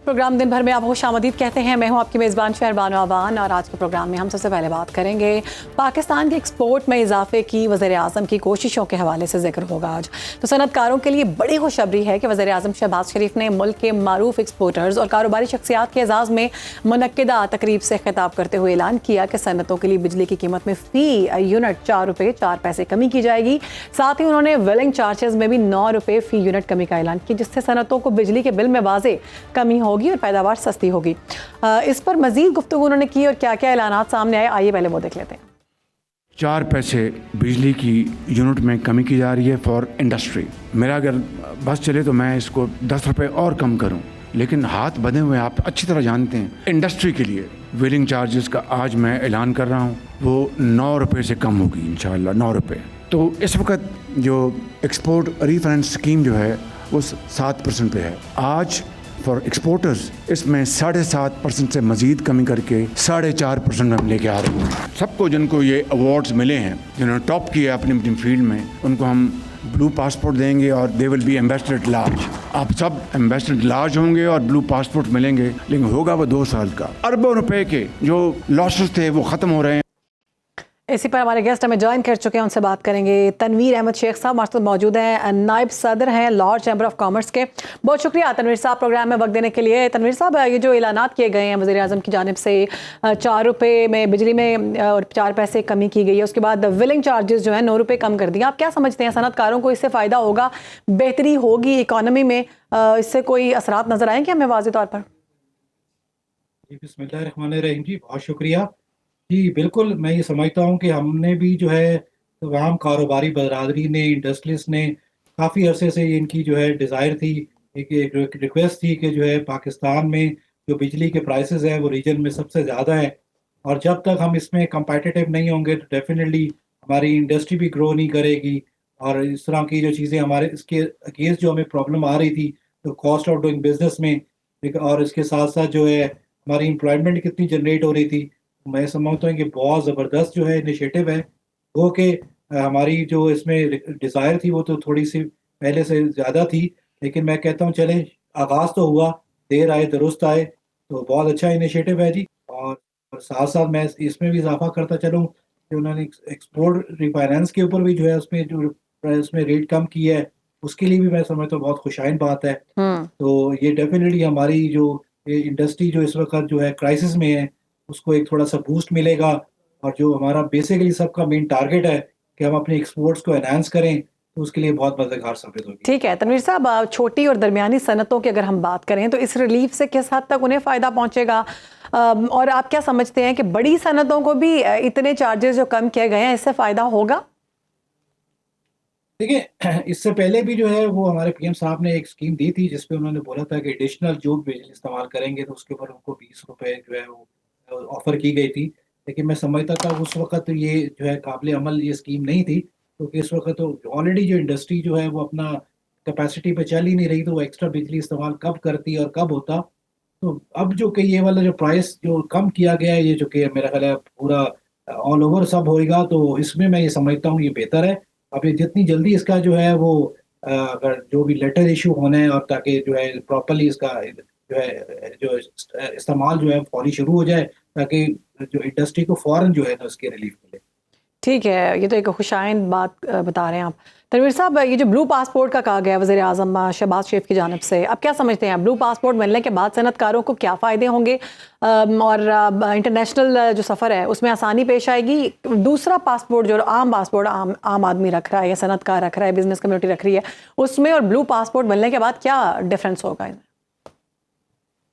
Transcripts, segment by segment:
Programme दिन भर में आपको खुशामदीद कहते हैं। मैं हूं आपकी मेज़बान शहरबानो आवान और आज के प्रोग्राम में हम सबसे पहले बात करेंगे पाकिस्तान के एक्सपोर्ट में इजाफे की वज़ीर आज़म की कोशिशों के हवाले से जिक्र होगा आज। तो सनतकारों के लिए बड़ी खुशखबरी है कि वज़ीर आज़म शहबाज शरीफ ने मुल्क के मारूफ एक्सपोर्टर्स और कारोबारी शख्सियात के एजाज़ में मुनक्किदा तकरीब से खिताब करते हुए ऐलान किया कि सनतों के लिए बिजली की कीमत में फ़ी यूनिट 4 रुपये 4 पैसे कमी की जाएगी। साथ ही उन्होंने वेलिंग चार्जेस में भी 9 रुपये फ़ी यूनिट कमी का ऐलान किया, जिससे सनतों को बिजली के बिल में वाज़े कमी होगी और पैदावार सस्ती होगी। इस पर मजीद गुफ्तगू उन्होंने की और क्या क्या ऐलानात सामने आए, आइए पहले वो देख लेते हैं। 4 पैसे बिजली की यूनिट में कमी की जा रही है फॉर इंडस्ट्री। मेरा अगर बस चले तो मैं इसको 10 रुपये और कम करूं, लेकिन हाथ बंधे हुए आप अच्छी तरह जानते हैं। इंडस्ट्री के लिए वेलिंग चार्जेस का आज मैं ऐलान कर रहा हूं, वो 9 रुपये से कम होगी इंशाल्लाह, 9 रुपये। तो इस वक्त जो एक्सपोर्ट रीफाइनेंस स्कीम जो है वो 7% पे है। आज फॉर एक्सपोर्टर्स इसमें 7.5% से मज़ीद कमी करके 4.5% में हम लेके आ रहे हैं। सबको जिनको ये अवार्ड्स मिले हैं, जिन्होंने टॉप किया अपनी अपनी फील्ड में, उनको हम ब्लू पासपोर्ट देंगे और they will be ambassador at large. आप सब एम्बेसडर एट लार्ज होंगे और ब्लू पासपोर्ट मिलेंगे, लेकिन होगा वो 2 साल का। अरबों रुपए के जो लॉसेस थे वो ख़त्म हो रहे हैं। इसी पर हमारे गेस्ट हमें ज्वाइन कर चुके हैं, उनसे बात करेंगे। तनवीर अहमद शेख साहब हमारे साथ मौजूद हैं, नायब सदर हैं लाहौर चैम्बर ऑफ कॉमर्स के। बहुत शुक्रिया तनवीर साहब प्रोग्राम में वक्त देने के लिए। तनवीर साहब, ये जो ऐलानात किए गए हैं वज़ीर आज़म की जानिब से 4 रुपये में बिजली में और 4 पैसे कमी की गई है, उसके बाद विलिंग चार्जेस जो है 9 रुपये कम कर दिए, आप क्या समझते हैं सनतकारों को इससे फ़ायदा होगा, बेहतरी होगी इकॉनमी में, इससे कोई असरात नज़र आएंगे हमें वाज़ेह तौर पर? जी बिस्मिल्लाहिर्रहमानिर्रहीम जी, बहुत शुक्रिया जी। बिल्कुल, मैं ये समझता हूँ कि हमने भी जो है तमाम कारोबारी बरादरी ने, इंडस्ट्रियलिस्ट ने काफ़ी अरसे से इनकी जो है डिज़ायर थी, एक रिक्वेस्ट थी कि जो है पाकिस्तान में जो बिजली के प्राइसेस है वो रीजन में सबसे ज़्यादा है, और जब तक हम इसमें कंपेटिटिव नहीं होंगे तो डेफिनेटली हमारी इंडस्ट्री भी ग्रो नहीं करेगी। और इस तरह की जो चीज़ें हमारे इसके अगेंस्ट जो हमें प्रॉब्लम आ रही थी, तो कॉस्ट ऑफ डूइंग बिजनेस में, और इसके साथ साथ जो है हमारी एम्प्लॉयमेंट कितनी जनरेट हो रही थी, मैं समझता हूँ कि बहुत ज़बरदस्त जो है इनिशिएटिव है। वो कि हमारी जो इसमें डिज़ायर थी वो तो थोड़ी सी पहले से ज़्यादा थी, लेकिन मैं कहता हूँ चलें, आगाज़ तो हुआ, देर आए दुरुस्त आए, तो बहुत अच्छा इनिशिएटिव है जी। और साथ साथ मैं इसमें भी इजाफा करता चलूँ कि उन्होंने एक्सपोर्ट रिफाइनेंस के ऊपर भी जो है उसमें रेट कम की है, उसके लिए भी मैं समझता हूँ बहुत खुशाइन बात है। तो ये डेफिनेटली हमारी जो ये इंडस्ट्री जो इस वक्त जो है क्राइसिस में है, उसको एक थोड़ा सा बूस्ट मिलेगा। और जो हमारा बेसिकली सबका मेन टारगेट है कि हम अपने एक्सपोर्ट्स को एनहांस करें, तो उसके लिए बहुत मददगार साबित होगी। ठीक है तनवीर साहब, छोटी और दरमियानी सनतों की अगर हम बात करें तो इस रिलीफ से किस हद तक उन्हें फ़ायदा पहुंचेगा, और आप क्या समझते हैं कि बड़ी सनतों को भी इतने चार्जेस जो कम किए गए हैं इससे फ़ायदा होगा? देखिए, इससे पहले भी जो है वो हमारे पीएम साहब ने एक स्कीम दी थी, जिसपे उन्होंने बोला था कि एडिशनल जो बिजली इस्तेमाल करेंगे तो उसके ऊपर उनको 20 रुपए जो है वो ऑफर की गई थी। लेकिन मैं समझता था उस वक्त ये जो है काबिल अमल ये स्कीम नहीं थी, क्योंकि इस वक्त तो ऑलरेडी जो इंडस्ट्री जो है वो अपना कैपेसिटी पे चल ही नहीं रही, तो वो एक्स्ट्रा बिजली इस्तेमाल कब करती और कब होता। तो अब जो कि ये वाला जो प्राइस जो कम किया गया है, ये जो कि मेरा ख्याल है पूरा ऑल ओवर सब होएगा, तो इसमें मैं ये समझता हूँ ये बेहतर है। अब ये जितनी जल्दी इसका जो है वो अगर जो भी लेटर इशू होने हैं, और ताकि जो है प्रॉपर्ली इसका जो है जो इस्तेमाल जो है फौरी शुरू हो जाए, ताकि जो इंडस्ट्री को फौरन जो है ना उसकी रिलीफ मिले। ठीक है, ये तो एक खुशाइन बात बता रहे हैं आप। तनवीर साहब, ये जो ब्लू पासपोर्ट का कहा गया वज़ीर आज़म शहबाज शरीफ की जानिब से, अब क्या समझते हैं ब्लू पासपोर्ट मिलने के बाद सनतकारों को क्या फ़ायदे होंगे, और इंटरनेशनल जो सफ़र है उसमें आसानी पेश आएगी? दूसरा पासपोर्ट जो आम पासपोर्ट आम आदमी रख रहा है या सनतकार रख रहा है, बिजनेस कम्युनिटी रख रही है, उसमें और ब्लू पासपोर्ट मिलने के बाद क्या डिफरेंस होगा?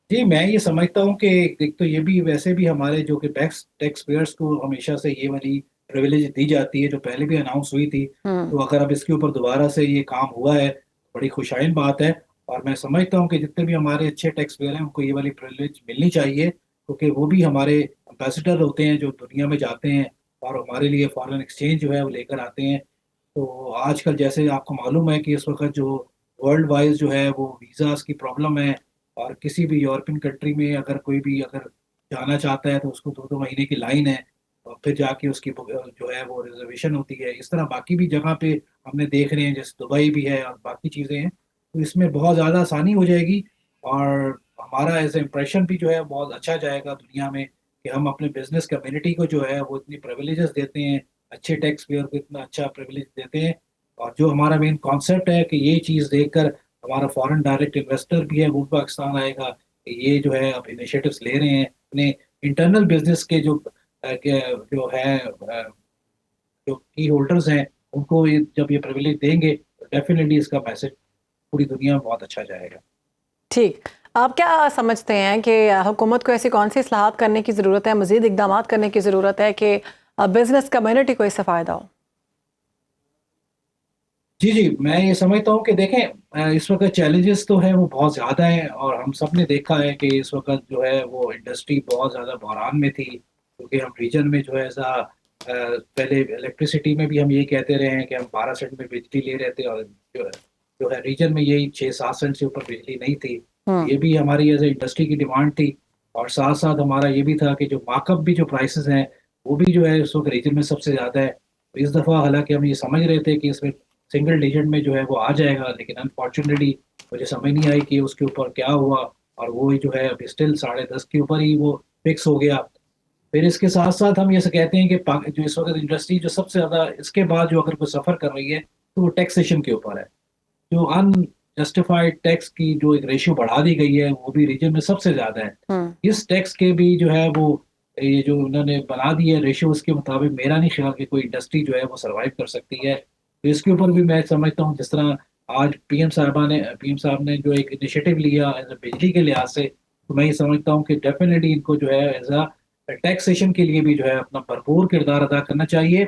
जी, मैं ये समझता हूँ कि एक तो ये भी वैसे भी हमारे जो कि टैक्स पेयर्स को हमेशा से ये वाली प्रिविलेज दी जाती है, जो पहले भी अनाउंस हुई थी। तो अगर अब इसके ऊपर दोबारा से ये काम हुआ है, बड़ी खुशाइन बात है। और मैं समझता हूँ कि जितने भी हमारे अच्छे टैक्स पेयर हैं उनको ये वाली प्रिविलेज मिलनी चाहिए, क्योंकि वो भी हमारे एम्बेसडर होते हैं जो दुनिया में जाते हैं और हमारे लिए फॉरेन एक्सचेंज जो है वो लेकर आते हैं। तो आजकल जैसे आपको मालूम है कि इस वक्त जो वर्ल्ड वाइज जो है वो वीज़ास की प्रॉब्लम है, और किसी भी यूरोपियन कंट्री में अगर कोई भी अगर जाना चाहता है तो उसको 2-2 महीने की लाइन है, और फिर जाके उसकी जो है वो रिजर्वेशन होती है। इस तरह बाकी भी जगह पे हमने देख रहे हैं, जैसे दुबई भी है और बाकी चीज़ें हैं। तो इसमें बहुत ज़्यादा आसानी हो जाएगी, और हमारा एज इम्प्रेशन भी जो है बहुत अच्छा जाएगा दुनिया में, कि हम अपने बिजनेस कम्युनिटी को जो है वो इतनी प्रिविलेजेस देते हैं, अच्छे टैक्स पेयर को इतना अच्छा प्रिविलेज देते हैं। और जो हमारा मेन कॉन्सेप्ट है कि ये चीज़ देखकर हमारा फॉरेन डायरेक्ट इन्वेस्टर भी है वो पाकिस्तान आएगा, कि ये जो है अब इनिशिएटिव्स ले रहे हैं अपने इंटरनल बिजनेस के जो है जो की होल्डर्स हैं उनको जब ये प्रिविलेज देंगे तो डेफिनेटली इसका मैसेज पूरी दुनिया में बहुत अच्छा जाएगा। ठीक, आप क्या समझते हैं कि हुकूमत को ऐसी कौन सी इस्लाहात करने की ज़रूरत है, मज़ीद इक़दामात करने की ज़रूरत है कि बिज़नेस कम्युनिटी को इससे फ़ायदा हो? जी जी, मैं ये समझता हूँ कि देखें, इस वक्त चैलेंजेस तो है वो बहुत ज़्यादा हैं, और हम सब ने देखा है कि इस वक्त जो है वो इंडस्ट्री बहुत ज़्यादा बहरान में थी, क्योंकि हम रीजन में जो है ऐसा पहले इलेक्ट्रिसिटी में भी हम ये कहते रहे हैं कि हम 12 सेंट में बिजली ले रहे थे, और जो है रीजन में यही 6-7 सेंट से ऊपर बिजली नहीं थी। हुँ, ये भी हमारी एज ए इंडस्ट्री की डिमांड थी, और साथ साथ हमारा ये भी था कि जो मार्कअप भी जो प्राइसेस हैं वो भी जो है इस वक्त रीजन में सबसे ज़्यादा है। तो इस दफ़ा हालांकि हम ये समझ रहे थे कि इसमें सिंगल डिजिट में जो है वो आ जाएगा, लेकिन अनफॉर्चुनेटली मुझे समझ नहीं आई कि उसके ऊपर क्या हुआ, और वो जो है अभी स्टिल 10.5 के ऊपर ही वो फिक्स हो गया। फिर इसके साथ साथ हम ये से कहते हैं कि जो इस वक्त इंडस्ट्री जो सबसे ज़्यादा इसके बाद जो अगर कोई सफ़र कर रही है तो वो टैक्सेशन के ऊपर है। जो अनजस्टिफाइड टैक्स की जो एक रेशियो बढ़ा दी गई है वो भी रीजन में सबसे ज़्यादा है। हुँ। इस टैक्स के भी जो है वो ये जो उन्होंने बना दी है रेशियो, उसके मुताबिक मेरा नहीं ख्याल कि कोई इंडस्ट्री जो है वो सर्वाइव कर सकती है। तो इसके ऊपर भी मैं समझता हूँ, जिस तरह आज पीएम साहब ने जो एक इनिशिएटिव लिया एज बिजली के लिहाज से, तो मैं ये समझता हूँ कि डेफिनेटली इनको जो है एज अ टैक्सेशन के लिए भी जो है अपना भरपूर किरदार अदा करना चाहिए।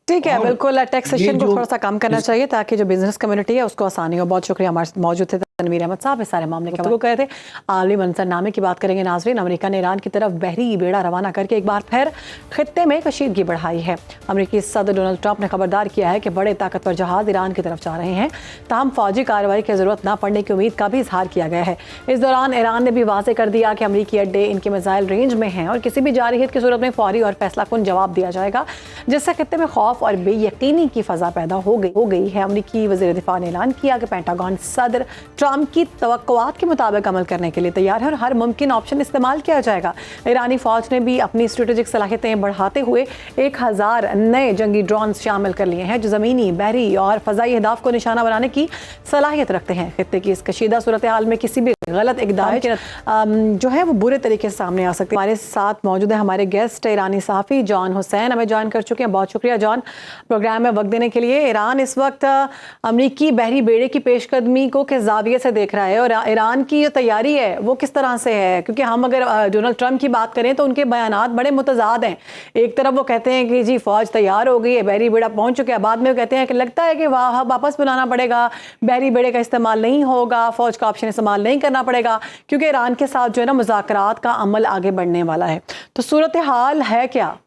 ठीक है, और बिल्कुल ये टैक्सेशन को जो थोड़ा-सा कम करना इस चाहिए ताकि जो बिज़नेस कम्युनिटी है उसको आसानी हो। बहुत शुक्रिया, हमारे साथ मौजूद थे तनवीर अहमद साहब इस सारे मामले के वो कह रहे थे। आलमी मंजरनामे की बात करेंगे नाज़रीन। अमेरिका ने ईरान की तरफ बहरी बेड़ा रवाना करके एक बार फिर खित्ते में कशीदगी बढ़ाई है। अमेरिकी सदर डोनाल्ड ट्रंप ने खबरदार किया है कि बड़े ताकतवर जहाज़ ईरान की तरफ जा रहे हैं, ताहम फौजी कार्रवाई की ज़रूरत न पड़ने की उम्मीद का भी इजहार किया गया है। इस दौरान ईरान ने भी वाज़ेह कर दिया कि अमेरिकी अड्डे इनके मिसाइल रेंज में हैं और किसी भी जारहियत की सूरत में फौरी और फैसलाकुन जवाब दिया जाएगा, जिससे खित्ते में खौफ और बेयकीनी की फ़ज़ा पैदा हो गई है। अमेरिकी वज़ीर दिफ़ा ने ऐलान किया कि पेंटागन सदर ट्रंप की तवक्कुआत के मुताबिक अमल करने के लिए तैयार है और हर मुमकिन ऑप्शन इस्तेमाल किया जाएगा। ईरानी फ़ौज ने भी अपनी स्ट्रेटेजिक सलाहियतें बढ़ाते हुए 1000 नए जंगी ड्रोन शामिल कर लिए हैं, जो ज़मीनी, बहरी और फ़ज़ाई अहदाफ को निशाना बनाने की सलाहियत रखते हैं। खित्ते की इस कशीदा सूरत हाल में किसी भी गलत इक़दाम जो है वो बुरे तरीके से सामने आ सकते हैं। हमारे साथ मौजूद है हमारे गेस्ट ईरानी सहाफ़ी जॉन हुसैन, हमें ज्वाइन कर चुके हैं। बहुत शुक्रिया जॉन, प्रोग्राम में वक्त देने के लिए। ईरान इस वक्त अमरीकी बहरी बेड़े की पेशकदमी को किस जाविये से देख रहा है और ईरान की जो तैयारी है वो किस तरह से है? क्योंकि हम अगर डोनाल्ड ट्रंप की बात करें तो उनके बयानात बड़े मुतज़ाद हैं। एक तरफ वो कहते हैं कि जी फ़ौज तैयार हो गई है, बहरी बेड़ा पहुंच चुका है, बाद में वो कहते हैं कि लगता है कि वाह वापस बुलाना पड़ेगा, बहरी बेड़े का इस्तेमाल नहीं होगा, फ़ौज का ऑप्शन इस्तेमाल नहीं करना पड़ेगा, क्योंकि ईरान के साथ जो है ना मुज़ाकरात का अमल आगे बढ़ने वाला है। तो सूरत हाल है क्या?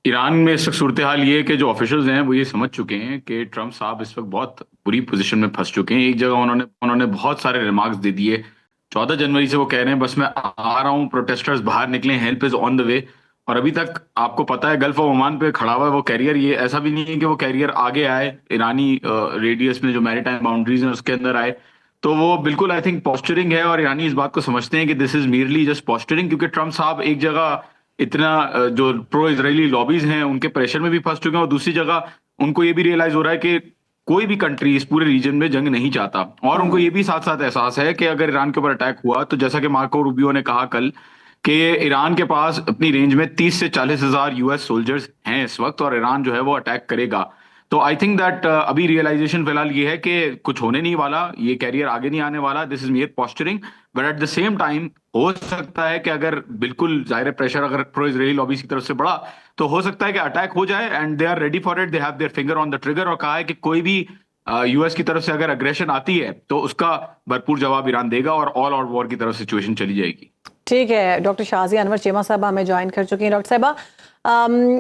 ईरान में इस वक्त सूरत हाल ये है कि जो ऑफिशियल्स हैं वो ये समझ चुके हैं कि ट्रंप साहब इस वक्त बहुत बुरी पोजीशन में फंस चुके हैं। एक जगह उन्होंने बहुत सारे रिमार्क्स दे दिए। 14 जनवरी से वो कह रहे हैं बस मैं आ रहा हूँ, प्रोटेस्टर्स बाहर निकले, help is on the way. और अभी तक आपको पता है गल्फ ऑफ ओमान पे खड़ा हुआ है वो कैरियर। ये ऐसा भी नहीं है कि वो कैरियर आगे आए ईरानी रेडियस में, जो मैरीटाइम बाउंड्रीज हैं उसके अंदर आए। तो वो बिल्कुल आई थिंक पॉस्चरिंग है, और ईरानी इस बात को समझते हैं कि this is merely just posturing, क्योंकि ट्रंप साहब एक जगह इतना जो प्रो इजरायली लॉबीज हैं उनके प्रेशर में भी फंस चुके हैं, और दूसरी जगह उनको ये भी रियलाइज हो रहा है कि कोई भी कंट्री इस पूरे रीजन में जंग नहीं चाहता। और उनको ये भी साथ साथ एहसास है कि अगर ईरान के ऊपर अटैक हुआ तो जैसा कि मार्को रूबियो ने कहा कल कि ईरान के पास अपनी रेंज में 30 से 40 हजार यूएस सोल्जर्स हैं इस वक्त, और ईरान जो है वो अटैक करेगा। तो आई थिंक दैट अभी रियलाइजेशन फिलहाल ये है कि कुछ होने नहीं वाला, ये कैरियर आगे नहीं आने वाला, this is mayor posturing. But at the same time हो सकता है कि अगर बिल्कुल जाहिर प्रेशर अगर प्रो इजरायली लॉबीज की तरफ से बढ़ा तो हो सकता है कि अटैक हो जाए, and they are ready for it, they have their finger on the trigger. और कहा है कि कोई भी यूएस की तरफ से अगर अग्रेशन आती है तो उसका भरपूर जवाब ईरान देगा और ऑल आउट वॉर की तरफ सिचुएशन चली जाएगी। ठीक है, डॉक्टर शाजिया अनवर चीमा साहब हमें ज्वाइन कर चुकी हैं। डॉक्टर साहबा,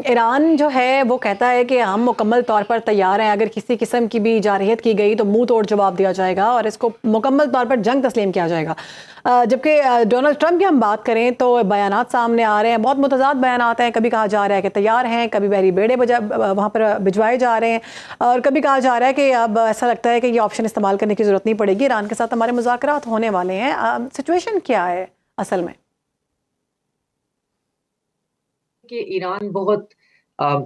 ईरान जो है वो कहता है कि हम मुकम्मल तौर पर तैयार हैं, अगर किसी किस्म की भी जारहियत की गई तो मुंह तोड़ जवाब दिया जाएगा और इसको मुकम्मल तौर पर जंग तस्लीम किया जाएगा। जबकि डोनाल्ड ट्रंप की हम बात करें तो बयानात सामने आ रहे हैं, बहुत मुतज़ाद बयानात हैं। कभी कहा जा रहा है कि तैयार हैं, कभी बहरी बेड़े वहाँ पर भिजवाए जा रहे हैं, और कभी कहा जा रहा है कि अब ऐसा लगता है कि ये ऑप्शन इस्तेमाल करने की ज़रूरत नहीं पड़ेगी, ईरान के साथ हमारे मुज़ाकरात होने वाले हैं। सिचुएशन क्या है असल में? कि ईरान बहुत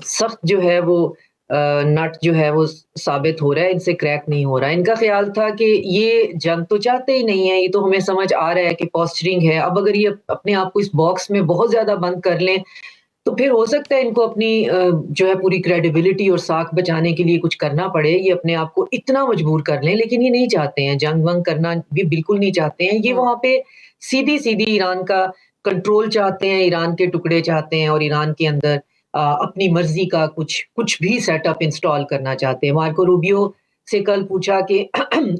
सख्त जो है वो नट जो है वो साबित हो रहा है, इनसे क्रैक नहीं हो रहा है। इनका ख्याल था कि ये जंग तो चाहते ही नहीं है, ये तो हमें समझ आ रहा है कि पोस्चरिंग है। अब अगर ये अपने आप को इस बॉक्स में बहुत ज्यादा बंद कर लें तो फिर हो सकता है इनको अपनी जो है पूरी क्रेडिबिलिटी और साख बचाने के लिए कुछ करना पड़े, ये अपने आप को इतना मजबूर कर लें। लेकिन ये नहीं चाहते हैं, जंग वंग करना भी बिल्कुल नहीं चाहते हैं। ये वहां पे सीधी सीधी ईरान का कंट्रोल चाहते हैं, ईरान के टुकड़े चाहते हैं और ईरान के अंदर अपनी मर्जी का कुछ भी सेटअप इंस्टॉल करना चाहते हैं। मार्को रूबियो से कल पूछा कि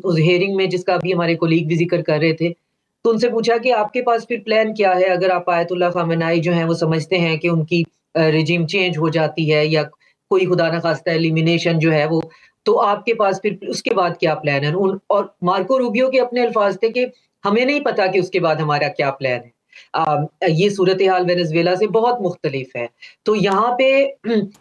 उस हेयरिंग में जिसका अभी हमारे कोलीग भी जिक्र कर रहे थे, तो उनसे पूछा कि आपके पास फिर प्लान क्या है अगर आप आयतुल्लाह खामेनाई जो है वो समझते हैं कि उनकी रिजीम चेंज हो जाती है या कोई खुदा न खास्ता एलिमिनेशन जो है वो, तो आपके पास फिर उसके बाद क्या प्लान है? और मार्को रूबियो के अपने अल्फाज थे कि हमें नहीं पता कि उसके बाद हमारा क्या प्लान है। ये सूरत हाल वेनेजुएला से बहुत मुख्तलिफ है। तो यहाँ पे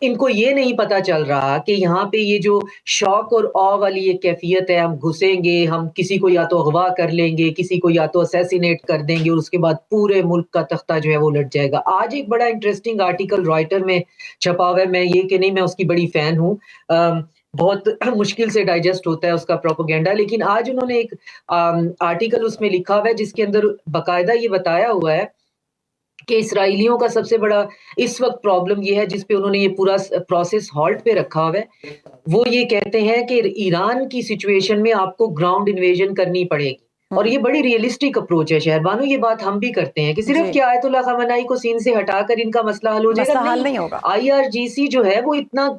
इनको ये नहीं पता चल रहा कि यहाँ पे ये जो शौक और ऑ वाली ये कैफियत है, हम घुसेंगे, हम किसी को या तो अगवा कर लेंगे, किसी को या तो असैसिनेट कर देंगे और उसके बाद पूरे मुल्क का तख्ता जो है वो उलट जाएगा। आज एक बड़ा इंटरेस्टिंग आर्टिकल रॉयटर में छपा हुआ है, मैं ये कि नहीं मैं उसकी बड़ी फैन हूँ, बहुत मुश्किल से डाइजेस्ट होता है उसका प्रोपेगेंडा, लेकिन आज उन्होंने एक आर्टिकल उसमें लिखा हुआ है जिसके अंदर बाकायदा ये बताया हुआ है कि इसराइलियों का सबसे बड़ा इस वक्त प्रॉब्लम ये है, जिस पे उन्होंने ये पूरा प्रोसेस हॉल्ट पे रखा हुआ है। वो ये कहते हैं कि ईरान की सिचुएशन में आपको ग्राउंड इन्वेजन करनी पड़ेगी, और ये बड़ी रियलिस्टिक अप्रोच है शहरबानो। ये बात हम भी करते हैं कि सिर्फ क्या आयतुल्लाह खामेनाई को सीन से हटाकर इनका मसला हल हो जाएगा, हल नहीं होगा। IRGC जो है वो इतना,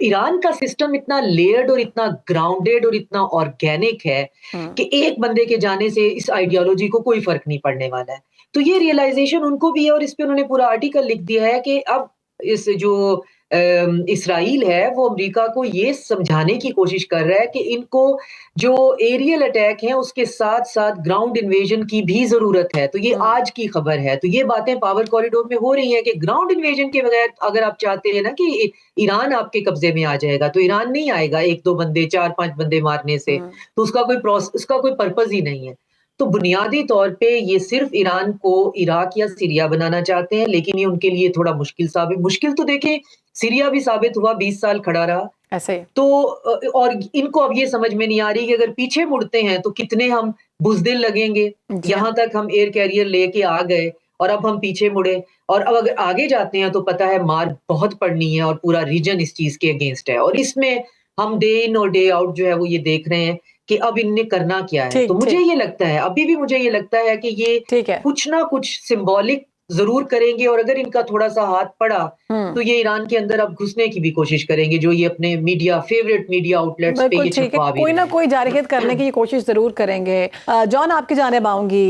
ईरान का सिस्टम इतना लेयर्ड और इतना ग्राउंडेड और इतना ऑर्गेनिक है कि एक बंदे के जाने से इस आइडियोलॉजी को कोई फर्क नहीं पड़ने वाला है। तो ये रियलाइजेशन उनको भी है और इस पे उन्होंने पूरा आर्टिकल लिख दिया है कि अब इस जो इसराइल है वो अमेरिका को ये समझाने की कोशिश कर रहा है कि इनको जो एरियल अटैक है उसके साथ साथ ग्राउंड इन्वेजन की भी जरूरत है। तो ये आज की खबर है। तो ये बातें पावर कॉरिडोर में हो रही हैं कि ग्राउंड इन्वेजन के बगैर अगर आप चाहते हैं ना कि ईरान आपके कब्जे में आ जाएगा, तो ईरान नहीं आएगा 1-2 बंदे 4-5 बंदे मारने से, तो उसका कोई पर्पज ही नहीं है। तो बुनियादी तौर पे ये सिर्फ ईरान को इराक या सीरिया बनाना चाहते हैं, लेकिन ये उनके लिए थोड़ा मुश्किल तो देखें, सीरिया भी साबित हुआ 20 साल खड़ा रहा ऐसे। तो और इनको अब ये समझ में नहीं आ रही कि अगर पीछे मुड़ते हैं तो कितने हम बुजदिल लगेंगे। यहाँ तक हम एयर कैरियर लेके आ गए और अब हम पीछे मुड़े, और अब अगर आगे जाते हैं तो पता है मार बहुत पड़नी है और पूरा रीजन इस चीज के अगेंस्ट है। और इसमें हम डे इन और डे आउट जो है वो ये देख रहे हैं कि अब इनने करना क्या है। तो मुझे ये लगता है, अभी भी मुझे ये लगता है कि ये कुछ ना कुछ सिंबॉलिक जरूर करेंगे, और अगर इनका थोड़ा सा हाथ पड़ा तो ये ईरान के अंदर अब घुसने की भी कोशिश करेंगे, जो ये अपने फेवरेट मीडिया आउटलेट्स पे ये छुपा भी कोई ना कोई जारहियत करने की कोशिश जरूर करेंगे। जॉन, आपकी जानिब आऊंगी।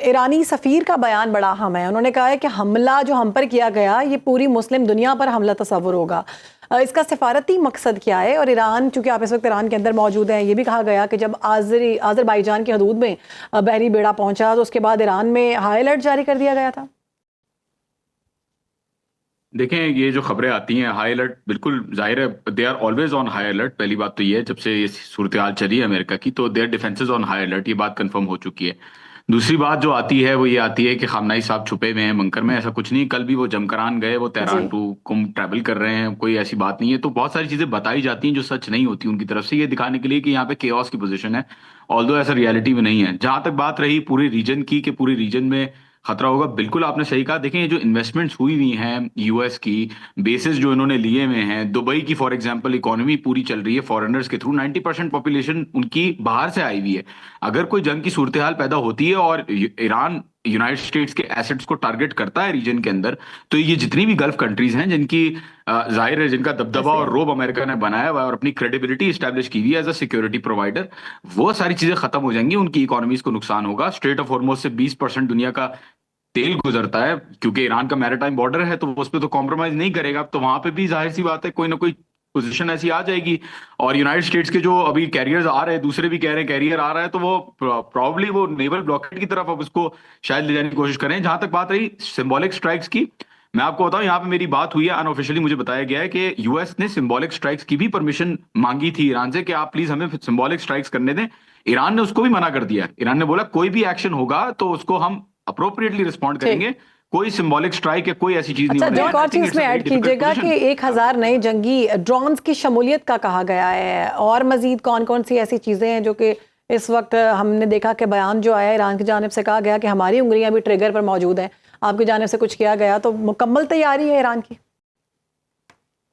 ईरानी सफीर का बयान बड़ा अहम है। उन्होंने कहा है कि हमला जो हम पर किया गया ये पूरी मुस्लिम दुनिया पर हमला तस्वुर होगा। इसका सिफारती मकसद क्या है? और ईरान, चूंकि आप इस वक्त ईरान के अंदर मौजूद हैं, ये भी कहा गया कि जब आज़रबाईजान की हदूद में बहरी बेड़ा पहुंचा तो उसके बाद ईरान में हाई अलर्ट जारी कर दिया गया था। देखें, ये जो खबरें आती हैं हाई अलर्ट, बिल्कुल जाहिर है they are always on high alert. पहली बात तो ये है, जब से ये सूरत हाल चली है अमेरिका की, तो their defences on high alert, ये बात कंफर्म हो चुकी है। दूसरी बात जो आती है वो ये आती है कि खामनाई साहब छुपे हुए हैं बंकर में। ऐसा कुछ नहीं, कल भी वो जमकरान गए, वो तेहरान टू कुम ट्रैवल कर रहे हैं, कोई ऐसी बात नहीं है। तो बहुत सारी चीजें बताई जाती हैं जो सच नहीं होती उनकी तरफ से, ये दिखाने के लिए कि यहाँ पे केओस की पोजीशन है, ऑल्दो ऐसा रियलिटी में नहीं है। जहां तक बात रही पूरे रीजन की कि पूरे रीजन में खतरा होगा, बिल्कुल आपने सही कहा। देखें, ये जो इन्वेस्टमेंट्स हुई हुई हैं यूएस की, बेसिस जो इन्होंने लिए हुए हैं, दुबई की फॉर एग्जांपल इकोनॉमी पूरी चल रही है फॉरेनर्स के थ्रू, 90% पॉपुलेशन उनकी बाहर से आई हुई है। अगर कोई जंग की सूरत हाल पैदा होती है और ईरान यूनाइटेड स्टेट्स के एसेट्स को टारगेट करता है रीजन के अंदर, तो ये जितनी भी गल्फ कंट्रीज हैं जिनकी जाहिर है जिनका दबदबा और रोब अमेरिका ने बनाया हुआ है और अपनी क्रेडिबिलिटी स्टैब्लिश की हुई है एज अ सिक्योरिटी प्रोवाइडर, वो सारी चीजें खत्म हो जाएंगी, उनकी इकोनॉमीज को नुकसान होगा। स्ट्रेट ऑफ हॉर्मुज से 20% दुनिया का तेल गुजरता है, क्योंकि ईरान का मैरीटाइम बॉर्डर है तो वो उस पर तो कॉम्प्रोमाइज नहीं करेगा, तो वहां पे भी जाहिर सी बात है कोई ना कोई पोजीशन ऐसी आ जाएगी। और यूनाइटेड स्टेट्स के जो अभी कैरियर्स आ रहे हैं, दूसरे भी कह रहे हैं कैरियर आ रहा है, तो वो प्रॉब्ली वो नेवल ब्लॉकेड की तरफ अब उसको शायद ले जाने की कोशिश करें। जहां तक बात रही सिंबॉलिक स्ट्राइक्स की, मैं आपको बताऊं यहाँ पे मेरी बात हुई है, अनऑफिशियली मुझे बताया गया है कि यूएस ने सिंबॉलिक स्ट्राइक्स की भी परमिशन मांगी थी ईरान से कि आप प्लीज हमें सिंबॉलिक स्ट्राइक्स करने दें। ईरान ने उसको भी मना कर दिया। ईरान ने बोला कोई भी एक्शन होगा तो उसको हम अप्रोप्रिएटली रिस्पॉन्ड करेंगे, कोई सिंबॉलिक स्ट्राइक या कोई ऐसी चीज नहीं अच्छा, होने जो एक और चीज में ऐड कीजिएगा कि 1000 नए जंगी ड्रोन्स की शमूलियत का कहा गया है, और मजीद कौन कौन सी ऐसी चीजें हैं जो कि इस वक्त हमने देखा कि बयान जो आया ईरान की जानिब से कहा गया कि हमारी उंगलियां भी ट्रिगर पर मौजूद हैं, आपकी जानिब से कुछ किया गया, तो मुकम्मल तैयारी है ईरान की?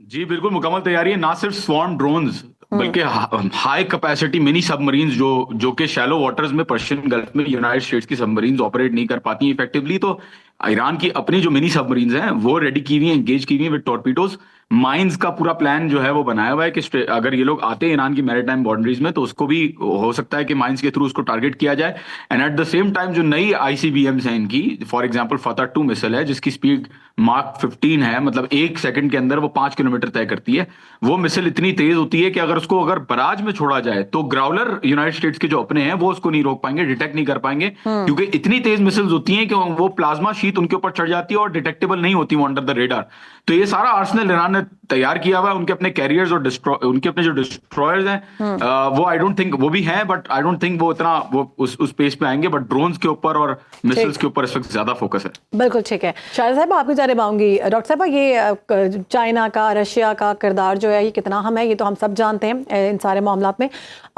जी बिल्कुल मुकम्मल तैयारी है। ना सिर्फ स्वॉर्म ड्रोन्स बल्कि हाई कैपेसिटी मिनी सबमरीन्स जो कि शैलो वाटर्स में पर्शियन गल्फ में यूनाइटेड स्टेट्स की सबमरीन्स ऑपरेट नहीं कर पाती इफेक्टिवली, तो ईरान की अपनी जो मिनी सबमरीन्स हैं वो रेडी की हुई हैं, एंगेज की हुई हैं विद टॉर्पीडोज। माइंस का पूरा प्लान जो है वो बनाया हुआ है कि अगर ये लोग आते हैं ईरान की मैरीटाइम बाउंड्रीज में तो उसको भी हो सकता है कि माइंस के थ्रू उसको टारगेट किया जाए। And eight the same time जो नई आईसीबीएम्स हैं इनकी, फॉर एग्जांपल फतह 2 मिसाइल है जिसकी स्पीड मार्क 15 है, मतलब 1 सेकंड के अंदर वो 5 किलोमीटर तय करती है। वो मिसाइल इतनी तेज होती है कि अगर बराज में छोड़ा जाए तो ग्राउलर यूनाइटेड स्टेट्स के जो अपने हैं वो उसको नहीं रोक पाएंगे, डिटेक्ट नहीं कर पाएंगे, क्योंकि इतनी तेज मिसाइल्स होती हैं कि वो प्लाज्मा शीट उनके ऊपर चढ़ जाती है और डिटेक्टेबल नहीं होती वो अंडर द रेडार। तो ये सारा आर्सेनल ईरान ने तैयार किया हुआ है। उनके अपने कैरियर्स और उनके अपने जो डिस्ट्रॉयर्स हैं वो आई डोंट थिंक वो भी हैं, बट आई डोंट थिंक वो इतना वो उस पेस पे आएंगे। बट ड्रोन्स के ऊपर और मिसाइल्स के ऊपर इस वक्त ज्यादा फोकस है। बिल्कुल ठीक है। शाहिद साहब आपकी जानिब आऊंगी। डॉक्टर साहब, ये चाइना का, रशिया का किरदार जो है ये कितना अहम है, ये तो हम सब जानते हैं इन सारे मामलात में।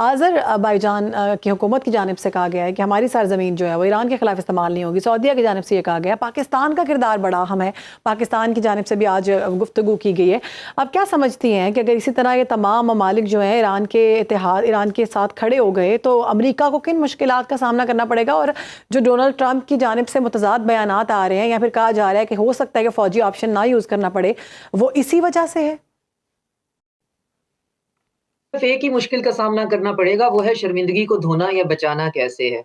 आज़रबाईजान की हुकूमत की जानिब से कहा गया है कि हमारी सरजमीन जो है वो ईरान के खिलाफ इस्तेमाल नहीं होगी। सऊदीया की जानिब से ये कहा गया। पाकिस्तान का किरदार बड़ा अहम है, पाकिस्तान की जानिब से भी आज गुफ्तगू की गई है। अब क्या समझती हैं कि अगर इसी तरह ये तमाम ममालिक जो हैं ईरान के साथ खड़े हो गए तो अमेरिका को किन मुश्किलात का सामना करना पड़ेगा? और जो डोनाल्ड ट्रंप की जानिब से मुतज़ाद बयानात आ रहे हैं या फिर कहा जा रहा है कि हो सकता है कि फौजी ऑप्शन ना यूज़ करना पड़े, वो इसी वजह से है? एक ही मुश्किल का सामना करना पड़ेगा, वो है शर्मिंदगी को धोना या बचाना कैसे है।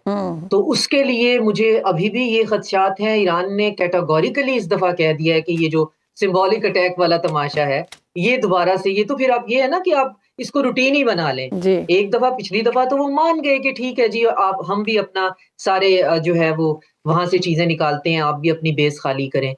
तो उसके लिए मुझे अभी भी ये खदशात हैं। ईरान ने कैटेगोरिकली इस दफा कह दिया है कि ये जो सिंबॉलिक अटैक वाला तमाशा है ये दोबारा से, ये तो फिर आप ये है ना कि आप इसको रूटीन ही बना लें। एक दफा, पिछली दफा तो वो मान गए कि ठीक है जी, आप हम भी अपना सारे जो है वो वहां से चीजें निकालते हैं, आप भी अपनी बेस खाली करें।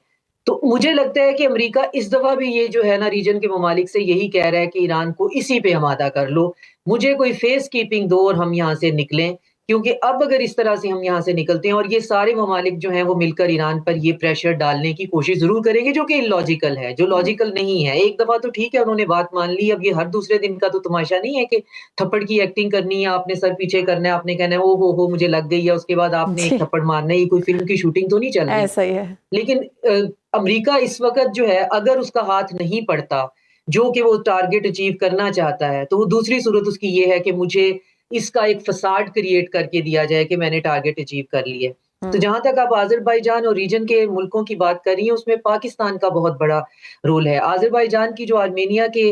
तो मुझे लगता है कि अमेरिका इस दफा भी ये जो है ना रीजन के ममालिक से यही कह रहा है कि ईरान को इसी पे आमादा कर लो, मुझे कोई फेस कीपिंग दो और हम यहाँ से निकलें। क्योंकि अब अगर इस तरह से हम यहाँ से निकलते हैं और ये सारे ममालिक जो हैं वो मिलकर ईरान पर ये प्रेशर डालने की कोशिश जरूर करेंगे, जो कि इलॉजिकल है, जो लॉजिकल नहीं है। एक दफा तो ठीक है उन्होंने बात मान ली, अब ये हर दूसरे दिन का तो तमाशा नहीं है कि थप्पड़ की एक्टिंग करनी है, आपने सर पीछे करना है, आपने कहना है ओ हो मुझे लग गई है, उसके बाद आपने एक थप्पड़ मारना है। ये कोई फिल्म की शूटिंग तो नहीं चल रही। ऐसा ही है। लेकिन अमेरिका इस वक्त जो है अगर उसका हाथ नहीं पड़ता जो कि वो टारगेट अचीव करना चाहता है, तो वो दूसरी सूरत उसकी ये है कि मुझे इसका एक फसाड क्रिएट करके दिया जाए कि मैंने टारगेट अचीव कर लिया। तो जहां तक आप आज़रबाईजान और रीजन के मुल्कों की बात कर रही हैं, उसमें पाकिस्तान का बहुत बड़ा रोल है। आज़रबाईजान की जो आर्मेनिया के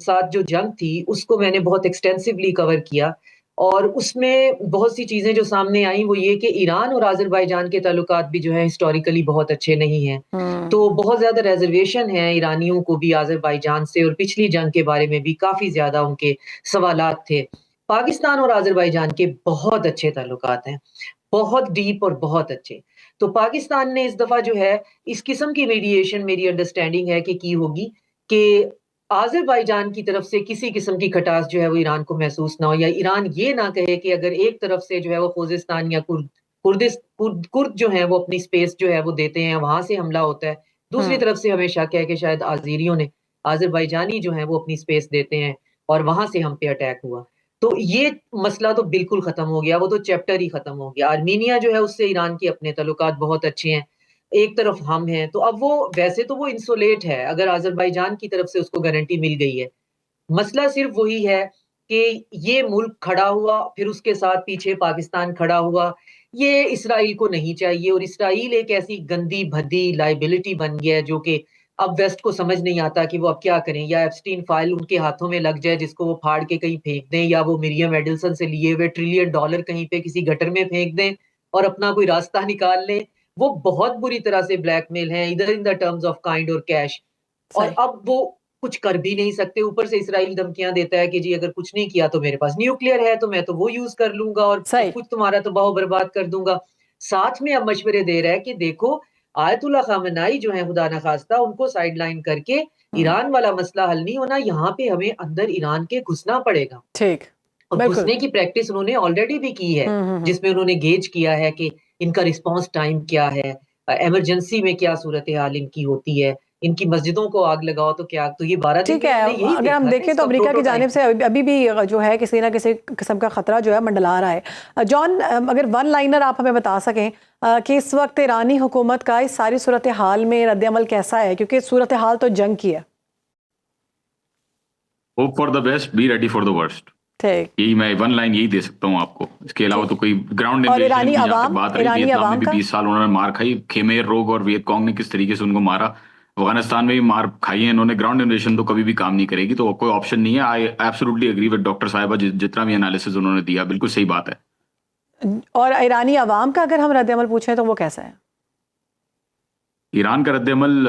साथ जो जंग थी उसको मैंने बहुत एक्सटेंसिवली कवर किया और उसमें बहुत सी चीजें जो सामने आई वो ये कि ईरान और आज़रबाईजान के ताल्लुकात भी जो है हिस्टोरिकली बहुत अच्छे नहीं हैं। तो बहुत ज्यादा रिजर्वेशन है ईरानियों को भी आज़रबाईजान से, और पिछली जंग के बारे में भी काफी ज्यादा उनके सवालात थे। पाकिस्तान और आज़रबाईजान के बहुत अच्छे ताल्लुकात हैं, बहुत डीप और बहुत अच्छे। तो पाकिस्तान ने इस दफा जो है इस किस्म की मीडिएशन, मेरी अंडरस्टैंडिंग है कि की होगी कि आज़रबाईजान की तरफ से किसी किस्म की खटास जो है वो ईरान को महसूस ना हो, या ईरान ये ना कहे कि अगर एक तरफ से जो है वो खुज़िस्तान या कुर्द जो है वो अपनी स्पेस जो है वो देते हैं, वहां से हमला होता है, दूसरी तरफ से हमें शक है कि शायद आज़ीरियों ने, आज़रबाईजानी जो है वो अपनी स्पेस देते हैं और वहां से हम पे अटैक हुआ। तो ये मसला तो बिल्कुल खत्म हो गया, वो तो चैप्टर ही खत्म हो गया। आर्मीनिया जो है उससे ईरान के अपने ताल्लुकात बहुत अच्छे हैं, एक तरफ हम हैं, तो अब वो वैसे तो वो इंसुलेट है अगर आज़रबाईजान की तरफ से उसको गारंटी मिल गई है। मसला सिर्फ वही है कि ये मुल्क खड़ा हुआ, फिर उसके साथ पीछे पाकिस्तान खड़ा हुआ। ये इसराइल को नहीं चाहिए, और इसराइल एक ऐसी गंदी भद्दी लाइबिलिटी बन गया है जो कि अब वेस्ट को समझ नहीं आता कि वो अब क्या करें। या एप्स्टीन फाइल उनके हाथों में लग जाए जिसको वो फाड़ के कहीं फेंक दें, या वो मिरियम एडिल्सन से लिए हुए $1 ट्रिलियन कहीं पे किसी गटर में फेंक दें और अपना कोई रास्ता निकाल लें, वो बहुत बुरी तरह से ब्लैकमेल हैं, इधर in the terms of kind और कैश। और सही। अब वो कुछ कर भी नहीं सकते, ऊपर से इसराइल धमकियां देता है कि जी अगर कुछ नहीं किया तो मेरे पास न्यूक्लियर है, तो मैं तो वो यूज कर लूंगा और सब सही। कुछ तुम्हारा तबाह बर्बाद कर दूंगा। साथ में अब मशवरे दे रहा है कि देखो, आयतुल्ला खामेनाई जो है खुदा ना खास्ता, उनको साइडलाइन करके हम्म, ईरान वाला मसला हल नहीं होना, यहाँ पे हमें अंदर ईरान के घुसना पड़ेगा। ठीक। और बिल्कुल। घुसने की प्रैक्टिस उन्होंने ऑलरेडी भी की है, हम्म। जिसमें उन्होंने गेज किया है कि इनका रिस्पॉन्स टाइम क्या है, इमरजेंसी में क्या सूरत हाल इनकी होती है, इनकी मस्जिदों को आग लगाओ तो क्या, तो ये 12 दिन ठीक में है, हमने यही अगर देखा हम ना देखें तो इसका अमेरिका की जानिब प्रोटोटाइप। से अभी भी जो है किसी ना किसी किस्म का खतरा जो है मंडला रहा है। जॉन, अगर वन लाइनर आप हमें बता सकें कि इस वक्त ईरानी हुकूमत का इस सारी सूरत हाल में रद्द-ए-अमल कैसा है, क्योंकि सूरत हाल तो जंग की है। Hope for the best, be ready for the worst. ठीक। यही मैं वन लाइन यही दे सकता हूँ आपको, इसके अलावा तो ठीक। कोई ग्राउंड और इन्वेजन ईरानी की जहाँ तक अवाम, बात रही, ईरानी वियतनाम में अवाम भी का 20 साल उन्होंने मार खाई, खेमेर रोग और वियतकॉन्ग ने किस तरीके से उनको मारा, अफगानिस्तान में भी मार खाई है इन्होंने। ग्राउंड इन्वेजन तो कभी भी काम नहीं करेगी, तो कोई ऑप्शन नहीं है। I absolutely agree with doctor साहिबा, जितना भी एनालिसिस उन्होंने दिया बिल्कुल सही बात है। और ईरानी अवाम का अगर हम रद्द-ए-अमल पूछें तो वो कैसा है? ईरान का रद्द-ए-अमल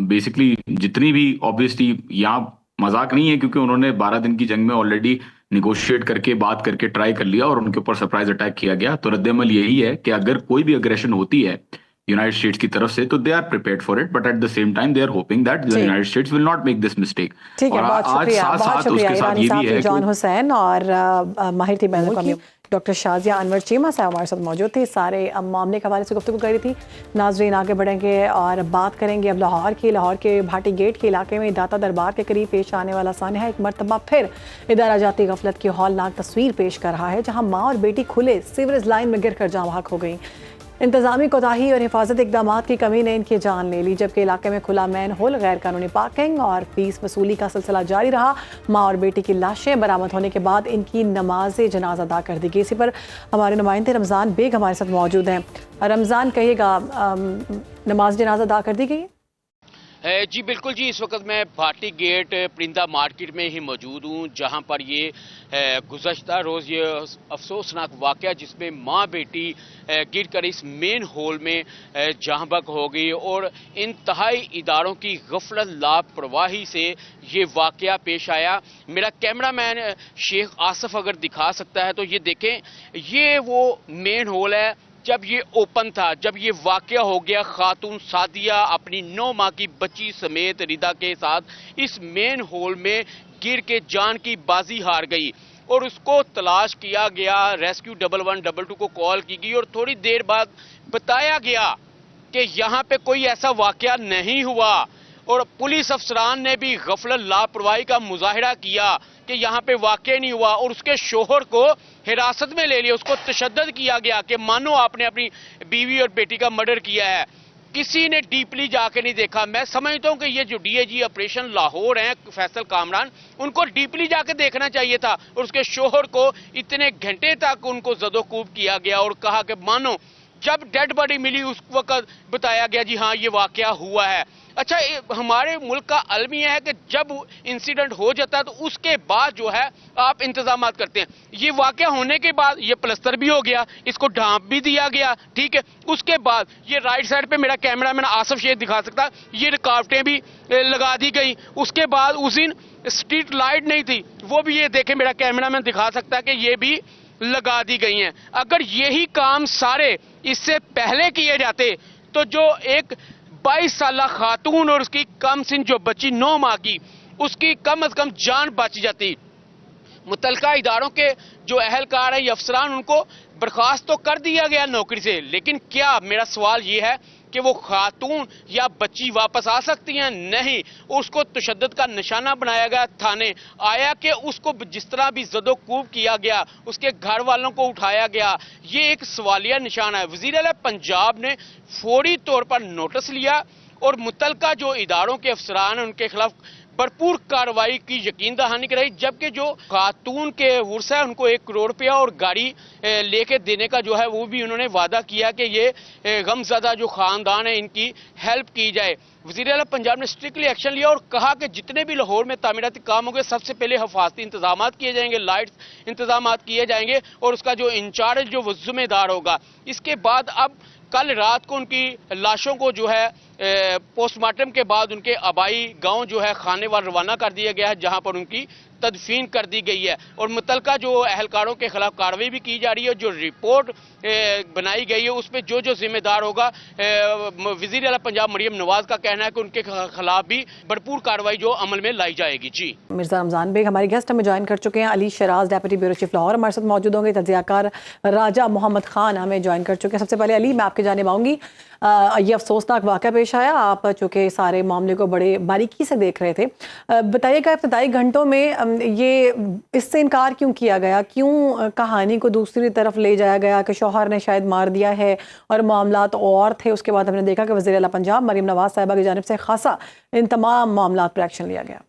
बेसिकली जितनी भी, ऑब्वियसली यहाँ मजाक नहीं है, क्योंकि उन्होंने 12 दिन की जंग में ऑलरेडी निगोशिएट करके, बात करके ट्राई कर लिया और उनके ऊपर सरप्राइज अटैक किया गया। तो रद्द-ए-अमल यही है कि अगर कोई भी अग्रेशन होती है यूनाइटेड स्टेट्स की तरफ से, तो they are prepared for it, but at the same time they are hoping that the जी। United States will not make this mistake. ठीक है, और बहुत आज शुक्रिया, साथ बहुत साथ शुक्रिया उसके साथ ईरानी ये साहब भी है जॉन कि हुसैन और माहिर team Thank you. Doctor Shazia Anwar Cheema साहब हमारे साथ मौजूद थे। सारे मामले के हवाले से गुफ्तगू करी थी। नाजरीन, आगे बढ़ेंगे और बात करेंगे अब लाहौर की। लाहौर के भाटी गेट के इलाके में दाता दरबार के करीब पेश आने वाला सान्या एक मरतबा फिर इदारा जाती गफलत की हौलनाक तस्वीर पेश कर रहा है, जहाँ माँ और बेटी खुले सीवरेज लाइन में गिर कर जाँ बहक हो गई। इंतजामी कोताही और हिफाजत इकदाम की कमी ने इनकी जान ले ली, जबकि इलाके में खुला मैन होल, गैर कानूनी पार्किंग और फीस वसूली का सिलसिला जारी रहा। माँ और बेटी की लाशें बरामद होने के बाद इनकी नमाज जनाज अदा कर दी गई। इसी पर हमारे नुमाइंदे रमज़ान बेग हमारे साथ मौजूद हैं। रमज़ान, कहिएगा, नमाज जनाज अदा कर दी गई? जी बिल्कुल जी, इस वक्त मैं भाटी गेट परिंदा मार्केट में ही मौजूद हूँ, जहाँ पर ये गुज़श्ता रोज़ ये अफसोसनाक वाक़या जिसमें माँ बेटी गिर कर इस मेन होल में जहाँ बहक हो गई और इंतहाई इदारों की गफलत लापरवाही से ये वाक़या पेश आया। मेरा कैमरामैन शेख आसफ अगर दिखा सकता है तो ये देखें, ये वो मेन होल है। जब ये ओपन था, जब ये वाकया हो गया, खातून सादिया अपनी 9 माह की बच्ची समेत रिदा के साथ इस मेन होल में गिर के जान की बाजी हार गई और उसको तलाश किया गया। रेस्क्यू 1112 को कॉल की गई और थोड़ी देर बाद बताया गया कि यहाँ पे कोई ऐसा वाकया नहीं हुआ और पुलिस अफसरान ने भी गफलत लापरवाही का मुजाहिरा किया कि यहाँ पे वाकया नहीं हुआ और उसके शोहर को हिरासत में ले लिया। उसको तशद्दुद किया गया कि मानो आपने अपनी बीवी और बेटी का मर्डर किया है। किसी ने डीपली जाके नहीं देखा। मैं समझता हूँ कि ये जो डीआईजी ऑपरेशन लाहौर हैं फैसल कामरान, उनको डीपली जाके देखना चाहिए था और उसके शोहर को इतने घंटे तक उनको जदोकूब किया गया और कहा कि मानो जब डेड बॉडी मिली उस वक्त बताया गया जी हाँ ये वाकया हुआ है। अच्छा, हमारे मुल्क का अलमिया है कि जब इंसिडेंट हो जाता है तो उसके बाद जो है आप इंतजाम करते हैं। ये वाकया होने के बाद ये प्लस्तर भी हो गया, इसको ढांप भी दिया गया, ठीक है। उसके बाद ये राइट साइड पे मेरा कैमरामैन आसफ शेख दिखा सकता है, ये रुकावटें भी लगा दी गई। उसके बाद उस दिन स्ट्रीट लाइट नहीं थी, वो भी ये देखे मेरा कैमरामैन दिखा सकता है कि ये भी लगा दी गई हैं। अगर यही काम सारे इससे पहले किए जाते तो जो एक 22 साला खातून और उसकी कम सिन जो बच्ची 9 माह की, उसकी कम से कम जान बच जाती। मुतलका इदारों के जो अहलकार है, अफसरान, उनको बर्खास्त तो कर दिया गया नौकरी से, लेकिन क्या, मेरा सवाल ये है कि वो खातून या बच्ची वापस आ सकती हैं? नहीं, उसको तशद्दुद का निशाना बनाया गया। थाने आया कि उसको जिस तरह भी ज़दोकूब किया गया, उसके घर वालों को उठाया गया, ये एक सवालिया निशान है। वज़ीर आला पंजाब ने फौरी तौर पर नोटिस लिया और मुतलका जो इदारों के अफसरान हैं उनके खिलाफ भरपूर कार्रवाई की यकीन दहानी कराई। जबकि जो खातून के उर्स है उनको 1 करोड़ रुपया और गाड़ी लेके देने का जो है वो भी उन्होंने वादा किया कि ये गमज़दा जो खानदान है इनकी हेल्प की जाए। वज़ीर आला पंजाब ने स्ट्रिक्टली एक्शन लिया और कहा कि जितने भी लाहौर में तामीराती काम होंगे सबसे पहले हिफाजती इंतजाम किए जाएंगे, लाइट्स इंतजाम किए जाएंगे और उसका जो इंचार्ज जो वो जिम्मेदार होगा। इसके बाद अब कल रात को उनकी लाशों को जो है पोस्टमार्टम के बाद उनके आबाई गांव जो है खानेवाल रवाना कर दिया गया है, जहां पर उनकी तदफीन कर दी गई है और मुतलका जो अहलकारों के खिलाफ कार्रवाई भी की जा रही है। जो रिपोर्ट बनाई गई है उसमें जो जो जिम्मेदार होगा, वजीर आला पंजाब मरियम नवाज का कहना है कि उनके खिलाफ भी भरपूर कार्रवाई जो अमल में लाई जाएगी। जी, मिर्जा रमजान बेग हमारे गेस्ट हमें ज्वाइन कर चुके हैं। Ali Shiraz deputy bureau chief Lahore हमारे साथ मौजूद होंगे। तजियाकार राजा मोहम्मद खान हमें ज्वाइन कर चुके हैं। सबसे पहले अली, मैं आपके जानिब आऊँगी। ये अफसोसनाक वाक़या पेश आया, आप चूँकि सारे मामले को बड़े बारीकी से देख रहे थे, बताइएगा इब्तदाई घंटों में ये इससे इनकार क्यों किया गया, क्यों कहानी को दूसरी तरफ ले जाया गया कि शौहर ने शायद मार दिया है और मामला तो और थे। उसके बाद हमने देखा कि वज़ीर आला पंजाब मरियम नवाज साहिबा की जानिब से खासा इन तमाम मामला पर एक्शन लिया गया।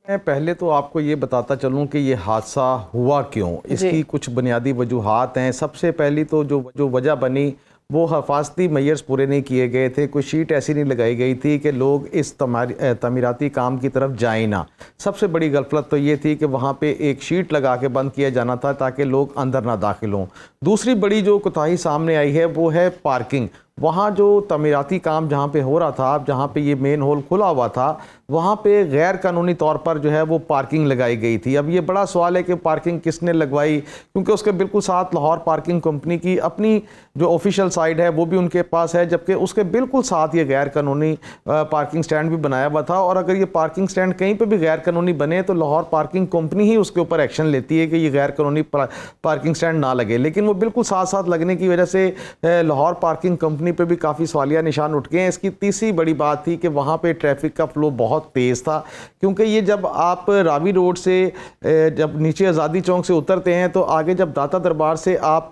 मैं पहले तो आपको ये बताता चलूं कि ये हादसा हुआ क्यों, इसकी कुछ बुनियादी वजूहात हैं। सबसे पहली तो जो वजह बनी वो हिफाजती मेयर्स पूरे नहीं किए गए थे, कोई शीट ऐसी नहीं लगाई गई थी कि लोग इस तमीराती काम की तरफ जाएं ना। सबसे बड़ी गलत तो ये थी कि वहाँ पे एक शीट लगा के बंद किया जाना था ताकि लोग अंदर ना दाखिल हों। दूसरी बड़ी जो कोताही सामने आई है वो है पार्किंग। वहाँ जो तमीराती काम जहाँ पे हो रहा था, जहाँ पे ये मेन होल खुला हुआ था, वहाँ पे गैर कानूनी तौर पर जो है वो पार्किंग लगाई गई थी। अब ये बड़ा सवाल है कि पार्किंग किसने लगवाई, क्योंकि उसके बिल्कुल साथ लाहौर पार्किंग कंपनी की अपनी जो ऑफिशियल साइड है वो भी उनके पास है, जबकि उसके बिल्कुल साथ ये गैर कानूनी पार्किंग स्टैंड भी बनाया हुआ था। और अगर ये पार्किंग स्टैंड कहीं पर भी गैर कानूनी बने तो लाहौर पार्किंग कंपनी ही उसके ऊपर एक्शन लेती है कि ये गैर कानूनी पार्किंग स्टैंड ना लगे। लेकिन वो बिल्कुल साथ साथ लगने की वजह से लाहौर पार्किंग कंपनी पे भी काफ़ी सवालिया निशान उठ गए हैं। इसकी तीसरी बड़ी बात थी कि वहाँ पे ट्रैफिक का फ्लो बहुत तेज़ था, क्योंकि ये जब आप रावी रोड से जब नीचे आज़ादी चौक से उतरते हैं तो आगे जब दाता दरबार से आप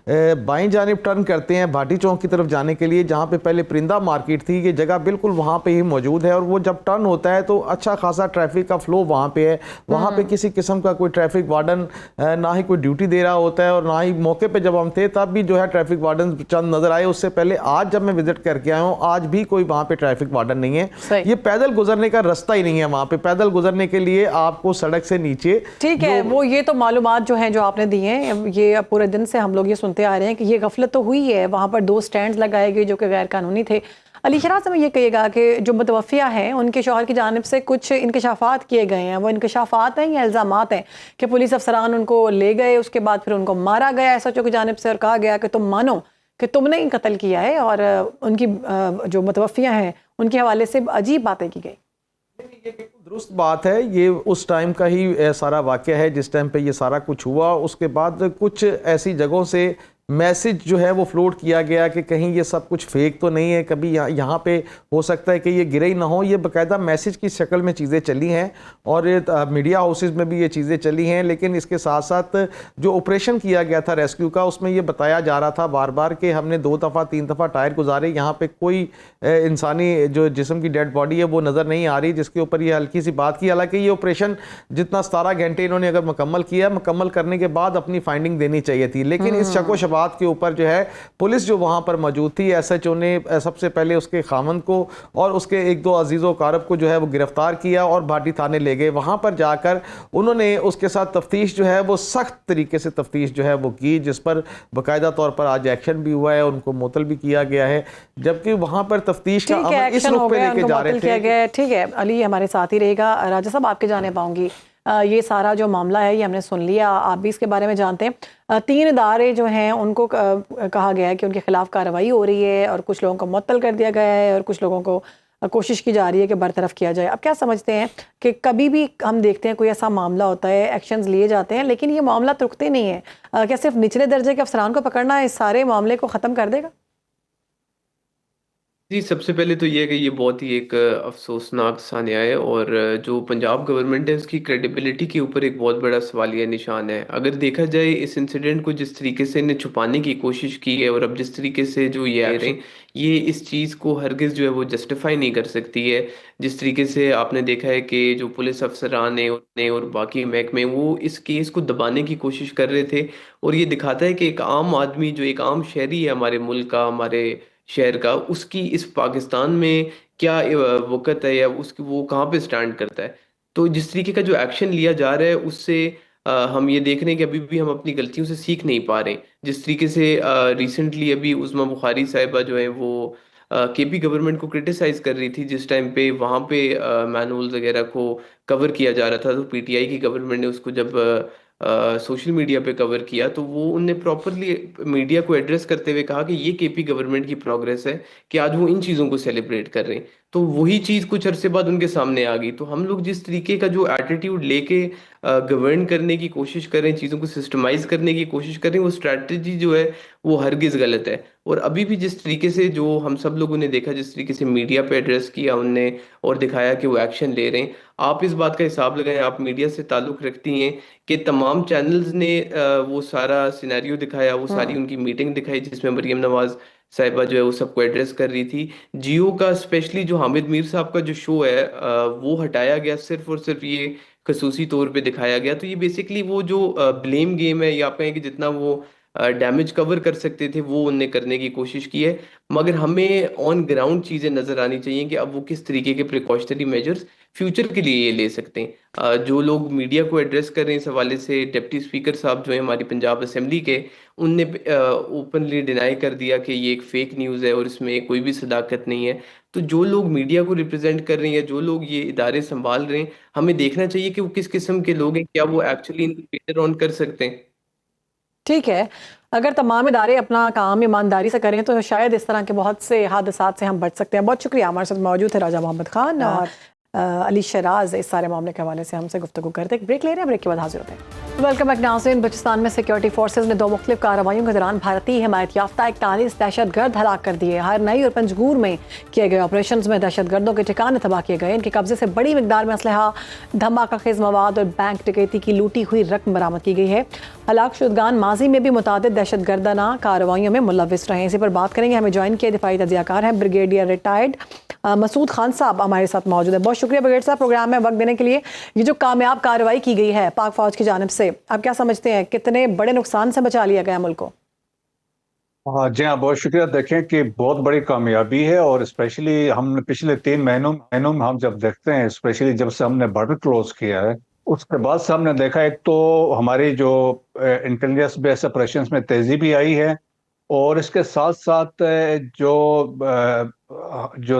बाईं जानिब टर्न करते हैं भाटी चौक की तरफ जाने के लिए, जहाँ पे पहले परिंदा मार्केट थी, ये जगह बिल्कुल वहाँ पे ही मौजूद है। और वो जब टर्न होता है तो अच्छा खासा ट्रैफिक का फ्लो वहाँ पे है। वहाँ पे किसी किस्म का कोई ट्रैफिक वार्डन ना ही कोई ड्यूटी दे रहा होता है, और ना ही मौके पर जब हम थे तब भी जो है ट्रैफिक वार्डन चंद नज़र आए। उससे पहले आज जब मैं विजिट करके आया हूँ, आज भी कोई वहाँ पे ट्रैफिक वार्डन नहीं है। ये पैदल गुजरने का रास्ता ही नहीं है वहाँ पे। पैदल गुजरने के लिए आपको सड़क से नीचे, ठीक है, वो ये तो मालूमात जो हैं जो आपने दी हैं, ये पूरे दिन से हम लोग ये सुनते आ रहे हैं कि ये गफलत तो हुई है। वहाँ पर 2 स्टैंड लगाए गए जो कि गैर कानूनी थे। अली शराज से ये कहिएगा कि जो मुतवफ़िया हैं उनके शौहर की जानिब से कुछ इंकशाफात किए गए हैं, वो इंकशाफात हैं या इल्ज़ामात हैं कि पुलिस अफसरान उनको ले गए, उसके बाद फिर उनको मारा गया एसएचओ की जानिब से और कहा गया कि तुम मानो कि तुमने ही कत्ल किया है, और उनकी जो मुतवफ़िया हैं उनके हवाले से अजीब बातें की गई। ये बिल्कुल दुरुस्त बात है। ये उस टाइम का ही सारा वाक़या है जिस टाइम पे ये सारा कुछ हुआ। उसके बाद कुछ ऐसी जगहों से मैसेज जो है वो फ्लोट किया गया कि कहीं ये सब कुछ फेक तो नहीं है, कभी यहाँ पे हो सकता है कि ये गिरे ही ना हो। ये बाकायदा मैसेज की शक्ल में चीज़ें चली हैं और मीडिया हाउसेस में भी ये चीज़ें चली हैं। लेकिन इसके साथ साथ जो ऑपरेशन किया गया था रेस्क्यू का, उसमें ये बताया जा रहा था बार बार कि हमने 2 दफ़ा 3 दफ़ा टायर गुजारे, यहाँ पे कोई इंसानी जो जिस्म की डेड बॉडी है वो नज़र नहीं आ रही, जिसके ऊपर ये हल्की सी बात की। हालांकि ये ऑपरेशन जितना 17 घंटे इन्होंने अगर मुकम्मल किया, मुकम्मल करने के बाद अपनी फाइंडिंग देनी चाहिए थी। लेकिन इस शको बात के ऊपर जो है पुलिस जो वहां पर मौजूद थी, एसएचओ ने सबसे पहले उसके खामन को और उसके 1-2 अजीज़ो कारब को जो है वो गिरफ्तार किया और भाटी थाने ले गए। वहां पर जाकर उन्होंने उसके साथ तफ्तीश जो है वो सख्त तरीके से तफ्तीश जो है वो की, जिस पर बाकायदा तौर पर आज एक्शन भी हुआ है, उनको मुअत्तल भी किया गया है। जबकि वहां पर तफ्तीश का अमल इस रुख पे लेके जा रहे थे। ठीक है, अली हमारे साथ ही रहेगा। राजा साहब, आपके जाने पाऊंगी, ये सारा जो मामला है ये हमने सुन लिया, आप भी इसके बारे में जानते हैं। 3 इदारे जो हैं उनको कहा गया है कि उनके खिलाफ कार्रवाई हो रही है और कुछ लोगों को मुअत्तल कर दिया गया है और कुछ लोगों को कोशिश की जा रही है कि बरतरफ किया जाए। अब क्या समझते हैं कि कभी भी हम देखते हैं कोई ऐसा मामला होता है, एक्शंस लिए जाते हैं, लेकिन ये मामला रुकते नहीं है। क्या सिर्फ निचले दर्जे के अफसरान को पकड़ना इस सारे मामले को ख़त्म कर देगा? जी, सबसे पहले तो ये है कि ये बहुत ही एक अफ़सोसनाक सान्या है और जो पंजाब गवर्नमेंट है उसकी क्रेडिबिलिटी के ऊपर एक बहुत बड़ा सवालिया निशान है। अगर देखा जाए इस इंसिडेंट को जिस तरीके से इन्हें छुपाने की कोशिश की है और अब जिस तरीके से जो ये एक्शन, ये इस चीज़ को हरगिज़ जो है वो जस्टिफाई नहीं कर सकती है। जिस तरीके से आपने देखा है कि जो पुलिस अफसरान हैं और बाकी महकमे वो इस केस को दबाने की कोशिश कर रहे थे, और ये दिखाता है कि एक आम आदमी जो एक आम शहरी है हमारे मुल्क का, हमारे शहर का, उसकी इस पाकिस्तान में क्या वक़्त है या उसकी वो कहाँ पे स्टैंड करता है। तो जिस तरीके का जो एक्शन लिया जा रहा है उससे हम ये देख रहे हैं कि अभी भी हम अपनी गलतियों से सीख नहीं पा रहे। जिस तरीके से रिसेंटली अभी उज़मा बुखारी साहिबा जो है वो केपी गवर्नमेंट को क्रिटिसाइज कर रही थी, जिस टाइम पे वहाँ पे मैनुअल्स वगैरह को कवर किया जा रहा था, तो पीटीआई की गवर्नमेंट ने उसको जब सोशल मीडिया पे कवर किया तो वो उनने प्रॉपरली मीडिया को एड्रेस करते हुए कहा कि ये केपी गवर्नमेंट की प्रोग्रेस है कि आज वो इन चीज़ों को सेलिब्रेट कर रहे हैं। तो वही चीज़ कुछ अरसे बाद उनके सामने आ गई। तो हम लोग जिस तरीके का जो एटीट्यूड लेके गवर्न करने की कोशिश कर रहे हैं, चीज़ों को सिस्टमाइज करने की कोशिश कर रहे हैं, वो स्ट्रैटेजी जो है वो हरगिज गलत है। और अभी भी जिस तरीके से जो हम सब लोगों ने देखा, जिस तरीके से मीडिया पे एड्रेस किया उनने और दिखाया कि वो एक्शन ले रहे हैं, आप इस बात का हिसाब लगाएं, आप मीडिया से ताल्लुक़ रखती हैं कि तमाम चैनल्स ने वो सारा सिनेरियो दिखाया, वो सारी उनकी मीटिंग दिखाई जिसमें मरीम नवाज साहिबा जो है वो सबको एड्रेस कर रही थी। जियो का स्पेशली जो हामिद मीर साहब का जो शो है वो हटाया गया, सिर्फ और सिर्फ ये खसूसी तौर पे दिखाया गया। तो ये बेसिकली वो जो ब्लेम गेम है, या आप कहें कि जितना वो डैमेज कवर कर सकते थे वो उनने करने की कोशिश की है। मगर हमें ऑन ग्राउंड चीज़ें नज़र आनी चाहिए कि अब वो किस तरीके के प्रिकॉशनरी मेजर्स फ्यूचर के लिए ये ले सकते हैं। जो लोग मीडिया को एड्रेस कर रहे हैं इस हवाले से, डिप्टी स्पीकर साहब जो है हमारी पंजाब असेंबली के, उनने ओपनली डिनाई कर दिया कि ये एक फेक न्यूज़ है और इसमें कोई भी सदाकत नहीं है। तो जो लोग मीडिया को रिप्रेजेंट कर रहे हैं, जो लोग ये इदारे संभाल रहे हैं, हमें देखना चाहिए कि वो किस किस्म के लोग हैं, क्या वो एक्चुअली इनको बेटर ऑन कर सकते हैं। ठीक है, अगर तमाम इदारे अपना काम ईमानदारी से करें तो शायद इस तरह के बहुत से हादसात से हम बच सकते हैं। बहुत शुक्रिया, हमारे साथ मौजूद है राजा मोहम्मद खान और अली शराज इस सारे मामले के हवाले से हमसे गुफ्तगू करते। एक ब्रेक ले रहे हैं, ब्रेक के बाद हाजिर होते हैं। वेलकम बैक नाज़रीन। बलूचिस्तान में सिक्योरिटी फोर्सेज ने 2 मुख्तलिफ कार्रवाइयों के दौरान भारतीय हिमायत याफ्ता 41 दहशतगर्द हलाक कर दिए। हरनई और पंजगूर में किए गए ऑपरेशन में दहशतगर्दों के ठिकाने तबाह किए गए। इनके कब्जे से बड़ी मिकदार में असलहा, धमाका खेज मवाद और बैंक डकैती की लूटी हुई रकम बरामद की गई है। हलाक शुदगान माजी में भी मुतादिद दहशतगर्दाना कार्रवाइयों में मुलविस रहे हैं। इसी पर बात करेंगे। हमें ज्वाइन किए दिफाई तजियाकार हैं ब्रिगेडियर रिटायर्ड मसूद खान साहब हमारे साथ मौजूद है। बहुत शुक्रिया ब्रिगेड साहब प्रोग्राम में वक्त देने के लिए। ये जो कामयाब कार्रवाई की गई है पाक फौज की जानिब से, आप क्या समझते हैं कितने बड़े नुकसान से बचा लिया गया मुल्क को? हाँ जी हाँ, बहुत शुक्रिया। देखें कि बहुत बड़ी कामयाबी है और स्पेशली हमने पिछले 3 महीनों में हम जब देखते हैं, स्पेशली जब से हमने बॉर्डर क्लोज किया है उसके बाद से हमने देखा, एक तो हमारी जो इंटेलिजेंस बेस्ड ऑपरेशंस में तेजी भी आई है और इसके साथ साथ जो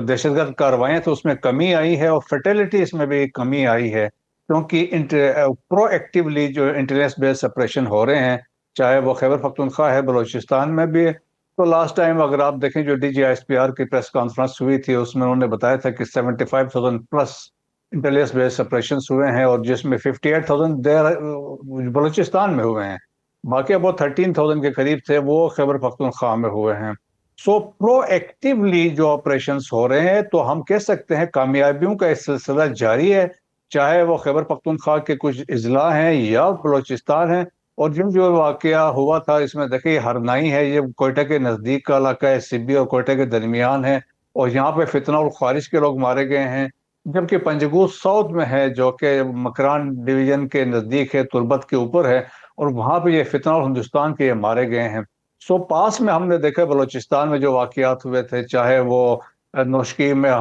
दहशतगर्द कार्रवाइयाँ थी उसमें कमी आई है और फर्टिलिटी इसमें भी कमी आई है, क्योंकि प्रोएक्टिवली जो इंटेलिजेंस बेस्ड ऑपरेशन हो रहे हैं, चाहे वो खैबर पख्तूनख्वा है, बलूचिस्तान में भी। तो लास्ट टाइम अगर आप देखें जो DGISPR की प्रेस कॉन्फ्रेंस हुई थी उसमें उन्होंने बताया था कि 75,000 प्लस इंटेलिजेंस बेस्ड ऑपरेशन हुए हैं और जिसमें 58,000 बलूचिस्तान में हुए हैं, बाकी अब 13,000 के करीब थे वो खैबर पख्तूनख्वा में हुए हैं। सो प्रोएक्टिवली जो ऑपरेशंस हो रहे हैं, तो हम कह सकते हैं कामयाबियों का इस सिलसिला जारी है, चाहे वो खैबर पख्तूनख्वा के कुछ अजला हैं या बलूचिस्तान है। और जो वाकया हुआ था इसमें देखिए, हरनाई है, ये कोयटा के नज़दीक का इलाका है, सिब्बी और कोयटा के दरमियान है और यहाँ पे फितना और ख्वारिज के लोग मारे गए हैं। जबकि पंजगूर साउथ में है जो कि मकरान डिवीजन के नज़दीक है, तुर्बत के ऊपर है, और वहाँ पे ये फितना और हिंदुस्तान के ये मारे गए हैं। सो पास में हमने देखा बलूचिस्तान में जो वाकयात हुए थे, चाहे वो नौशकी में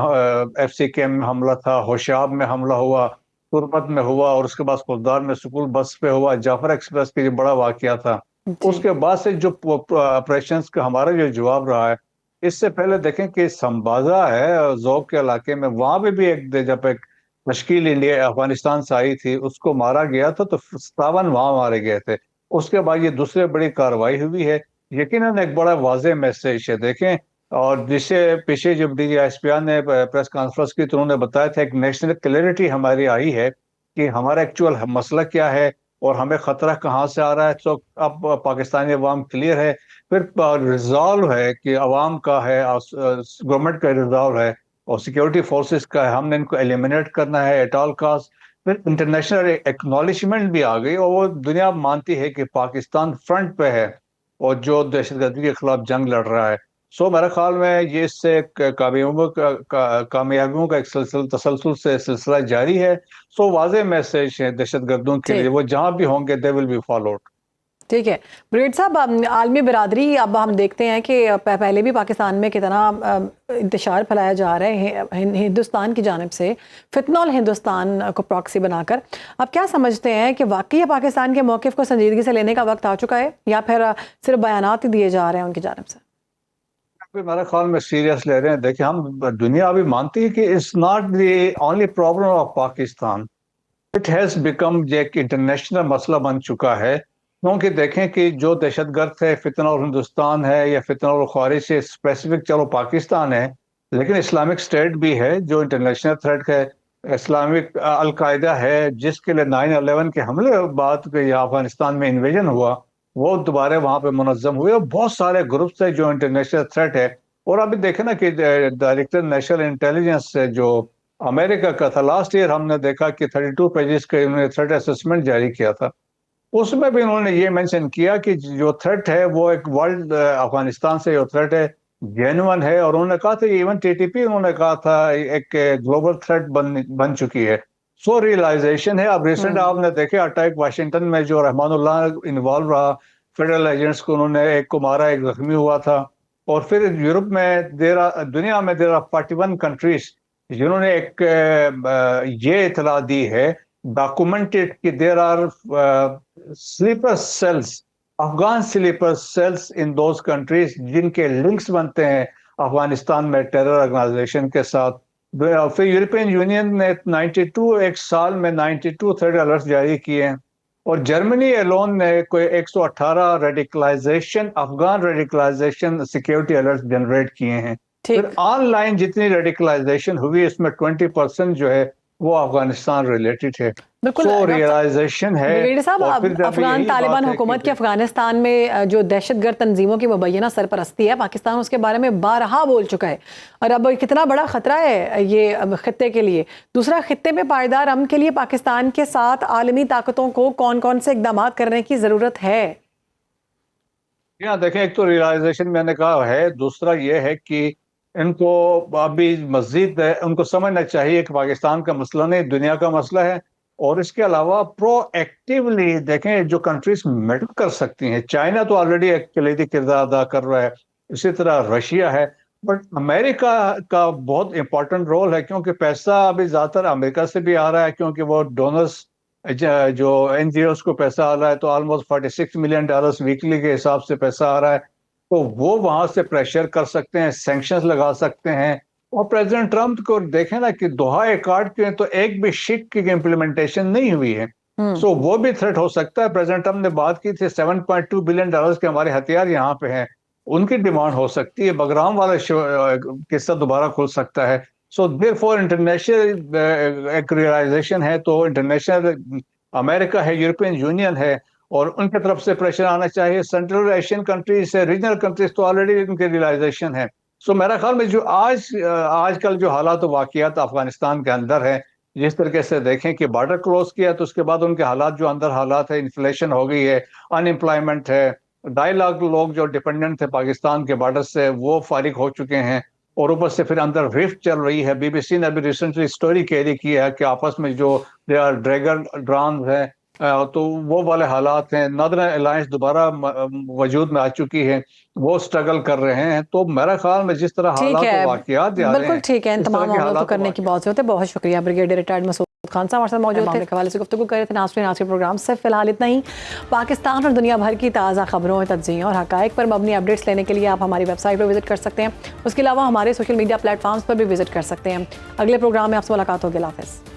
FCK में हमला था, होशाब में हमला हुआ, तुर्बत में हुआ और उसके बाद खुलदार में स्कूल बस पे हुआ, जाफर एक्सप्रेस के जो बड़ा वाकया था, उसके बाद से जो ऑपरेशंस का हमारा जो जवाब रहा है। इससे पहले देखें कि संबाजा है ज़ोब के इलाके में, वहां पे भी जब एक तश्कील इंडिया अफगानिस्तान से आई थी उसको मारा गया था, तो 57 वहां मारे गए थे। उसके बाद ये दूसरी बड़ी कार्रवाई हुई है, यकीनन एक बड़ा वाज़ेह मैसेज है। देखें, और जिससे पीछे जब DGISPR ने प्रेस कॉन्फ्रेंस की तो उन्होंने बताया था एक नेशनल क्लैरिटी हमारी आई है कि हमारा एक्चुअल मसला क्या है और हमें खतरा कहाँ से आ रहा है। तो अब पाकिस्तानी अवाम क्लियर है, फिर रिजॉल्व है कि अवाम का है, गवर्नमेंट का रिजॉल्व है और सिक्योरिटी फोर्सेस का है, हमने इनको एलिमिनेट करना है एट ऑल कॉस्ट। फिर इंटरनेशनल एक्नॉलेजमेंट भी आ गई और वो दुनिया मानती है कि पाकिस्तान फ्रंट पे है और जो दहशतगर्दी के खिलाफ जंग लड़ रहा है। सो मेरे ख्याल में ये इससे कामयाबियों का एक तसलसल से सिलसिला जारी है। सो वाज़ेह मैसेज है दहशतगर्दों के लिए, वो जहां भी होंगे दे विल बी फॉलोड। ठीक है ब्रिगेड साहब, आलमी बिरादरी, अब हम देखते हैं कि पहले भी पाकिस्तान में कितना इंतशार फैलाया जा रहा है हिंदुस्तान की जानिब से, फितनल हिंदुस्तान को प्रॉक्सी बनाकर। अब क्या समझते हैं कि वाकई पाकिस्तान के मौक़िफ़ को संजीदगी से लेने का वक्त आ चुका है या फिर सिर्फ बयानात ही दिए जा रहे हैं उनकी जानिब से? मेरा ख्याल में सीरियस ले रहे हैं। देखिए, हम दुनिया अभी मानती है कि it's not the only problem of Pakistan, it has become एक इंटरनेशनल मसला बन चुका है। क्योंकि देखें कि जो दहशतगर्द है, फितना और हिंदुस्तान है या फितना और ख्वारिज से स्पेसिफिक चलो पाकिस्तान है, लेकिन इस्लामिक स्टेट भी है जो इंटरनेशनल थ्रेट है, इस्लामिक अलकायदा है जिसके लिए 9/11 के हमले बाद अफगानिस्तान में इन्वेजन हुआ, वो दोबारा वहाँ पे मुनज़्ज़म हुए, और बहुत सारे ग्रुप्स है जो इंटरनेशनल थ्रेट है। और अभी देखें ना कि डायरेक्टर नेशनल इंटेलिजेंस जो अमेरिका का था, लास्ट ईयर हमने देखा कि 32 पेजेस का उन्होंने थ्रेट असेसमेंट जारी किया था। उसमें भी उन्होंने ये मेंशन किया कि जो थ्रेट है वो एक वर्ल्ड अफगानिस्तान से जो थ्रेट है जेन्युइन है, और उन्होंने कहा था इवन टीटीपी उन्होंने कहा था एक ग्लोबल थ्रेट बन चुकी है। सो रियलाइजेशन है। अब रिसेंट आपने देखे अटैक वाशिंगटन में जो रहमानुल्लाह इन्वॉल्व रहा, फेडरल एजेंट्स को उन्होंने एक को मारा, एक जख्मी हुआ था। और फिर यूरोप में दुनिया में 41 कंट्रीज जिन्होंने एक ये इतला दी है डॉक्यूमेंटेड कि there are sleeper cells, Afghan sleeper cells in those countries जिनके लिंक्स बनते हैं अफगानिस्तान में टेरर ऑर्गेनाइजेशन के साथ। फिर यूरोपियन यूनियन ने 92 एक साल में 92 थ्रेट अलर्ट जारी किए हैं, और जर्मनी एलोन ने कोई 118 radicalisation, Afghan radicalisation security alert generate किए हैं। फिर ऑनलाइन जितनी रेडिकलाइजेशन हुई इसमें 20% जो है वो अफगानिस्तान रिलेटेड है। बिल्कुल रियलाइजेशन है। ब्रिगेडियर साहब, अफगान तालिबान हुकूमत की अफगानिस्तान में जो दहशतगर्द तंजीमों की मुबैना सरपरस्ती है, पाकिस्तान उसके बारे में बारहा बोल चुका है, और अब कितना बड़ा खतरा है ये खित्ते के लिए। दूसरा, खित्ते में पायदार अमन के लिए पाकिस्तान के साथ आलमी ताकतों को कौन कौन से इकदाम करने की जरूरत है? यहाँ देखें, एक तो रियलाइजेशन मैंने कहा है, दूसरा ये है कि इनको अभी मजीद उनको समझना चाहिए कि पाकिस्तान का मसला नहीं दुनिया का मसला है। और इसके अलावा प्रोएक्टिवली देखें जो कंट्रीज मेडल कर सकती हैं, चाइना तो ऑलरेडी एक कलीदी किरदार अदा कर रहा है, इसी तरह रशिया है, बट अमेरिका का बहुत इंपॉर्टेंट रोल है, क्योंकि पैसा अभी ज़्यादातर अमेरिका से भी आ रहा है, क्योंकि वो डोनर्स जो एनजीओस को पैसा आ रहा है, तो ऑलमोस्ट $46 मिलियन वीकली के हिसाब से पैसा आ रहा है, तो वो वहां से प्रेशर कर सकते हैं, सैंक्शंस लगा सकते हैं। और प्रेसिडेंट ट्रंप को देखें ना कि दोहा अकॉर्ड के तो एक भी शिक की इम्प्लीमेंटेशन नहीं हुई है, सो वो भी थ्रेट हो सकता है। प्रेसिडेंट ट्रंप ने बात की थी $7.2 बिलियन के हमारे हथियार यहाँ पे हैं, उनकी डिमांड हो सकती है, बगराम वाला किस्सा दोबारा खुल सकता है। सो देयरफॉर इंटरनेशनल एक रियलाइजेशन है, तो इंटरनेशनल अमेरिका है, यूरोपियन यूनियन है, और उनकी तरफ से प्रेशर आना चाहिए। सेंट्रल एशियन कंट्रीज से रीजनल कंट्रीज तो ऑलरेडी उनके रियलाइजेशन है। सो मेरा ख्याल में जो आजकल जो हालात वाक़ियात अफगानिस्तान के अंदर है, जिस तरीके से देखें कि बॉर्डर क्लोज किया तो उसके बाद उनके हालात जो अंदर हालात है, इन्फ्लेशन हो गई है, अनएम्प्लॉयमेंट है, 2.5 लाख लोग जो डिपेंडेंट थे पाकिस्तान के बॉर्डर से वो फारिग हो चुके हैं, और ऊपर से फिर अंदर रिफ्ट चल रही है। बीबीसी ने अभी रिसेंटली स्टोरी कैरी की है कि आपस में जो ड्रैगन ड्रॉन्स हैं, तो वो वाले हालात हैं। नॉर्दर्न अलायंस दोबारा वजूद में आ चुकी है, वो स्ट्रगल कर रहे हैं। तो मेरा ख्याल में जिस तरह हालात वाक़ियात बिल्कुल ठीक है, इन तमाम मामलों को करने की बहुत जरूरत है। बहुत शुक्रिया ब्रिगेडियर रिटायर्ड मसूद खान साहब हमारे साथ मौजूद थे, हवाले से गुफ्तगू कर रहे थे। नाज़रीन, आज के प्रोग्राम से फिलहाल इतना ही। पाकिस्तान और दुनिया भर की ताज़ा खबरों, तज्ज़ियों और हक़ाइक़ पर मबनी अपडेट्स लेने के लिए आप हमारी वेबसाइट पर विजिट कर सकते हैं। उसके अलावा हमारे सोशल मीडिया प्लेटफॉर्म्स पर भी विजिट कर सकते हैं। अगले प्रोग्राम में आपसे मुलाकात होगी। अल्लाह हाफ़िज़।